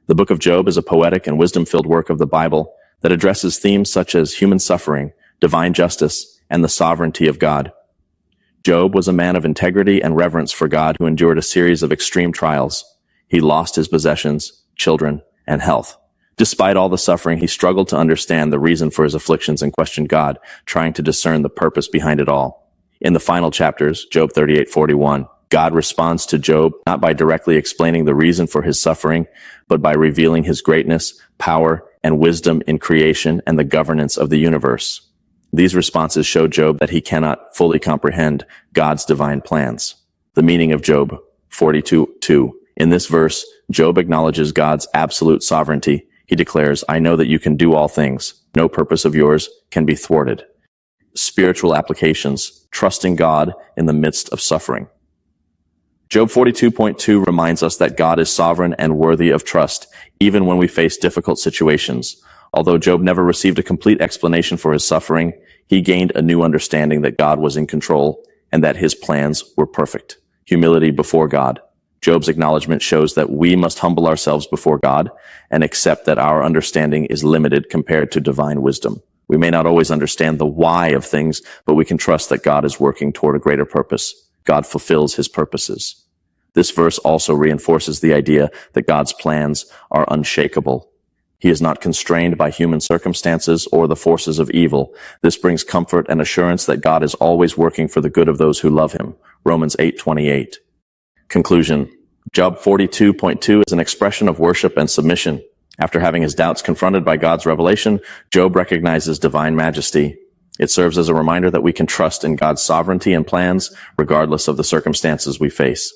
The book of Job is a poetic and wisdom-filled work of the Bible that addresses themes such as human suffering, divine justice, and the sovereignty of God. Job was a man of integrity and reverence for God who endured a series of extreme trials. He lost his possessions, children, and health. Despite all the suffering, he struggled to understand the reason for his afflictions and questioned God, trying to discern the purpose behind it all. In the final chapters, Job 38:41, God responds to Job not by directly explaining the reason for his suffering, but by revealing his greatness, power, and wisdom in creation and the governance of the universe. These responses show Job that he cannot fully comprehend God's divine plans. The meaning of Job 42:2. In this verse, Job acknowledges God's absolute sovereignty. He declares, "I know that you can do all things. No purpose of yours can be thwarted." Spiritual applications, trusting God in the midst of suffering. Job 42:2 reminds us that God is sovereign and worthy of trust, even when we face difficult situations. Although Job never received a complete explanation for his suffering, he gained a new understanding that God was in control and that his plans were perfect. Humility before God. Job's acknowledgement shows that we must humble ourselves before God and accept that our understanding is limited compared to divine wisdom. We may not always understand the why of things, but we can trust that God is working toward a greater purpose. God fulfills his purposes. This verse also reinforces the idea that God's plans are unshakable. He is not constrained by human circumstances or the forces of evil. This brings comfort and assurance that God is always working for the good of those who love him. Romans 8:28. Conclusion. Job 42:2 is an expression of worship and submission. After having his doubts confronted by God's revelation, Job recognizes divine majesty. It serves as a reminder that we can trust in God's sovereignty and plans, regardless of the circumstances we face.